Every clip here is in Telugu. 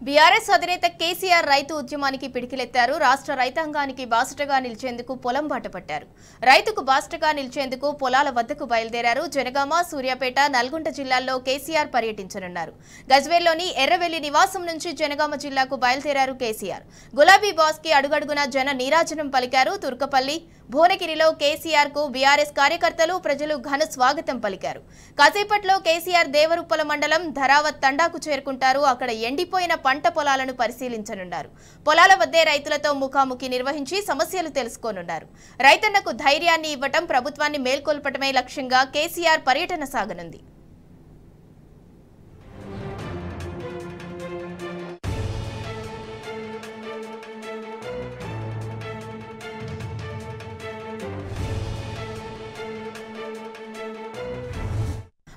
బీఆర్ఎస్ అధినేత కేసీఆర్ రైతు ఉద్యమానికి పిడికిలెత్తారు. రాష్ట్ర రైతాంగానికి బాసటగా నిలిచేందుకు పొలం బాట పట్టారు. రైతుకు బాసటగా నిలిచేందుకు పొలాల వద్దకు బయలుదేరారు. జనగామ, సూర్యాపేట, నల్గొండ జిల్లాల్లో కేసీఆర్ పర్యటించనున్నారు. గజ్వేల్లోని ఎర్రవెల్లి నివాసం నుంచి జనగామ జిల్లాకు బయలుదేరారు కేసీఆర్. గులాబీ బాస్ కి అడుగడుగున జన నీరాజనం పలికారు. తుర్కపల్లి, భువనగిరిలో కేసీఆర్ కు బీఆర్ఎస్ కార్యకర్తలు, ప్రజలు ఘన స్వాగతం పలికారు. కాసేపట్లో కేసీఆర్ దేవరుప్పల మండలం ధరావత్ తండాకు చేరుకుంటారు. అక్కడ ఎండిపోయిన పంట పొలాలను పరిశీలించనున్నారు. పొలాల వద్దే రైతులతో ముఖాముఖి నిర్వహించి సమస్యలు తెలుసుకోనున్నారు. రైతన్నకు ధైర్యాన్ని ఇవ్వటం, ప్రభుత్వాన్ని మేల్కొల్పటమే లక్ష్యంగా కేసీఆర్ పర్యటన సాగనుంది.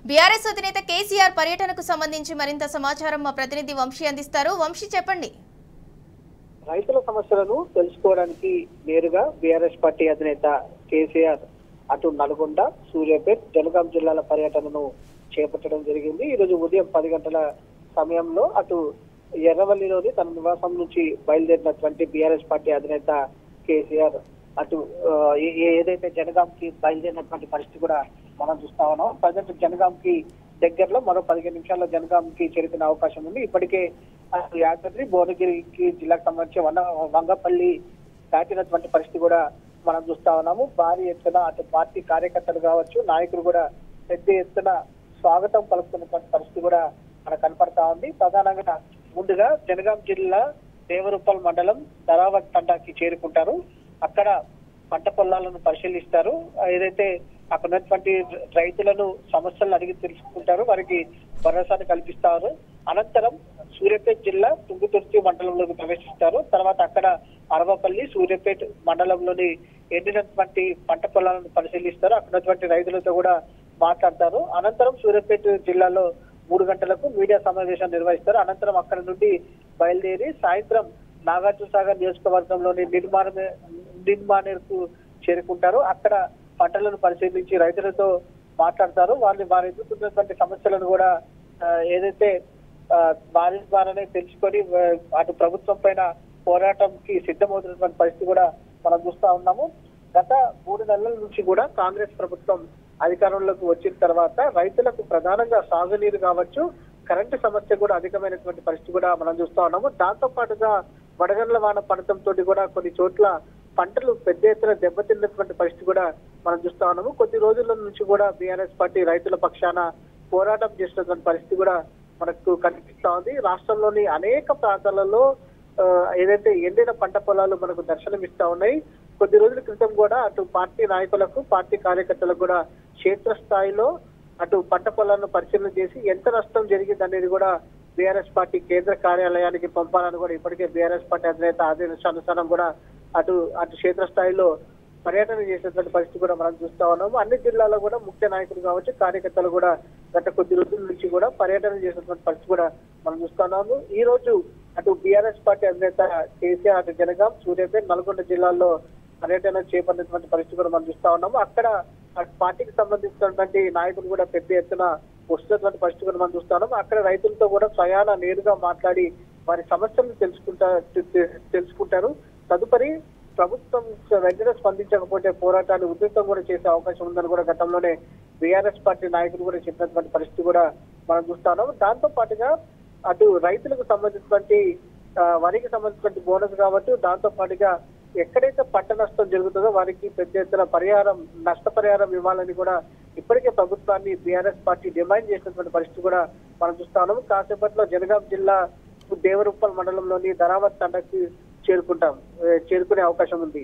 బీఆర్ఎస్ అధినేత కేసీఆర్ పర్యటనకు సంబంధించి మరింత సమాచారం మా ప్రతినిధి వంశీ అందిస్తారు. వంశీ, చెప్పండి. రైతుల సమస్యలను తెలుసుకోవడానికి నేరుగా బీఆర్ఎస్ పార్టీ అధినేత కేసీఆర్ అటు నల్గొండ, సూర్యాపేట, జనగాం జిల్లాల పర్యటనను చేపట్టడం జరిగింది. ఈ రోజు ఉదయం 10 గంటల సమయంలో అటు ఎర్రవల్లిలోని తన నివాసం నుంచి బయలుదేరినటువంటి బీఆర్ఎస్ పార్టీ అధినేత కేసీఆర్ అటు ఏదైతే జనగాం కి బయలుదేరినటువంటి పరిస్థితి కూడా మనం చూస్తా ఉన్నాం. ప్రజెంట్ జనగాం కి దగ్గరలో మరో 15 నిమిషాల్లో జనగాం కి చేరుకునే అవకాశం ఉంది. ఇప్పటికే యాదాద్రి, భువనగిరికి జిల్లాకు సంబంధించి వంగపల్లి దాటినటువంటి పరిస్థితి కూడా మనం చూస్తా ఉన్నాము. భారీ ఎత్తున అటు పార్టీ కార్యకర్తలు కావచ్చు, నాయకులు కూడా పెద్ద ఎత్తున స్వాగతం పలుకుతున్నటువంటి పరిస్థితి కూడా మనకు కనపడతా ఉంది. ప్రధానంగా ముందుగా జనగాం జిల్లా దేవరుప్పల్ మండలం ధరావత్ తండాకి చేరుకుంటారు. అక్కడ పంట పొలాలను పరిశీలిస్తారు. ఏదైతే అక్కడ ఉన్నటువంటి రైతులను సమస్యలను అడిగి తెలుసుకుంటారు, వారికి భరోసాను కల్పిస్తారు. అనంతరం సూర్యాపేట జిల్లా తుంగుతుర్తి మండలంలోకి ప్రవేశిస్తారు. తర్వాత అక్కడ అరవపల్లి, సూర్యాపేట మండలంలోని ఎండినటువంటి పంట పొలాలను పరిశీలిస్తారు. అక్కడ ఉన్నటువంటి రైతులతో కూడా మాట్లాడతారు. అనంతరం సూర్యాపేట జిల్లాలో 3 గంటలకు మీడియా సమావేశం నిర్వహిస్తారు. అనంతరం అక్కడ నుండి బయలుదేరి సాయంత్రం నాగార్జున సాగర్ నియోజకవర్గంలోని నిర్మాణకు చేరుకుంటారు. అక్కడ పంటలను పరిశీలించి రైతులతో మాట్లాడతారు. వారు ఎదుర్కొన్నటువంటి సమస్యలను కూడా ఏదైతే వారి ద్వారానే తెలుసుకొని అటు ప్రభుత్వం పైన పోరాటంకి సిద్ధమవుతున్నటువంటి పరిస్థితి కూడా మనం చూస్తా ఉన్నాము. గత 3 నెలల నుంచి కూడా కాంగ్రెస్ ప్రభుత్వం అధికారంలోకి వచ్చిన తర్వాత రైతులకు ప్రధానంగా సాగునీరు కావచ్చు, కరెంటు సమస్య కూడా అధికమైనటువంటి పరిస్థితి కూడా మనం చూస్తా ఉన్నాము. దాంతో పాటుగా వడగండ్ల వాన పడటంతో కూడా కొన్ని చోట్ల పంటలు పెద్ద ఎత్తున దెబ్బతిన్నటువంటి పరిస్థితి కూడా మనం చూస్తా ఉన్నాము. కొద్ది రోజుల నుంచి కూడా బీఆర్ఎస్ పార్టీ రైతుల పక్షాన పోరాటం చేసినటువంటి పరిస్థితి కూడా మనకు కనిపిస్తా ఉంది. రాష్ట్రంలోని అనేక ప్రాంతాలలో ఏదైతే ఎండిన పంట పొలాలు మనకు దర్శనమిస్తా ఉన్నాయి. కొద్ది రోజుల క్రితం కూడా అటు పార్టీ నాయకులకు, పార్టీ కార్యకర్తలకు కూడా క్షేత్రస్థాయిలో అటు పంట పొలాలను పరిశీలన చేసి ఎంత నష్టం జరిగింది అనేది కూడా బీఆర్ఎస్ పార్టీ కేంద్ర కార్యాలయానికి పంపాలని కూడా ఇప్పటికే బీఆర్ఎస్ పార్టీ అధినేత ఆదేశానుసారం కూడా అటు క్షేత్రస్థాయిలో పర్యటన చేసేటువంటి పరిస్థితి కూడా మనం చూస్తా ఉన్నాము. అన్ని జిల్లాల్లో కూడా ముఖ్య నాయకులు కావచ్చు, కార్యకర్తలు కూడా గత కొద్ది రోజుల నుంచి కూడా పర్యటన చేసేటువంటి పరిస్థితి కూడా మనం చూస్తా ఉన్నాము. ఈ రోజు అటు బీఆర్ఎస్ పార్టీ అధినేత కేసీఆర్ అటు జనగాం, సూర్యాపేట, నల్గొండ జిల్లాల్లో పర్యటన చేపట్టినటువంటి పరిస్థితి కూడా మనం చూస్తా ఉన్నాము. అక్కడ పార్టీకి సంబంధించినటువంటి నాయకులు కూడా పెద్ద ఎత్తున వస్తున్నటువంటి పరిస్థితి కూడా మనం చూస్తా ఉన్నాము. అక్కడ రైతులతో కూడా స్వయాన నేరుగా మాట్లాడి వారి సమస్యలను తెలుసుకుంటారు. తదుపరి ప్రభుత్వం వెంటనే స్పందించకపోతే పోరాటాలు ఉధృతం కూడా చేసే అవకాశం ఉందని కూడా గతంలోనే బీఆర్ఎస్ పార్టీ నాయకులు కూడా చెప్పినటువంటి పరిస్థితి కూడా మనం చూస్తున్నాం. దాంతో పాటుగా అటు రైతులకు సంబంధించినటువంటి వరికి సంబంధించినటువంటి బోనస్ కావచ్చు, దాంతో పాటుగా ఎక్కడైతే పంట నష్టం జరుగుతుందో వారికి పెద్ద ఎత్తున నష్టపరిహారం ఇవ్వాలని కూడా ఇప్పటికే ప్రభుత్వాన్ని బీఆర్ఎస్ పార్టీ డిమాండ్ చేసినటువంటి పరిస్థితి కూడా మనం చూస్తా ఉన్నాం. కాసేపట్లో జనగాం జిల్లా దేవరుప్పల్ మండలంలోని ధరావత్ తండకి చేరుకునే అవకాశం ఉంది.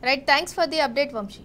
Right, thanks for the update Vamsi.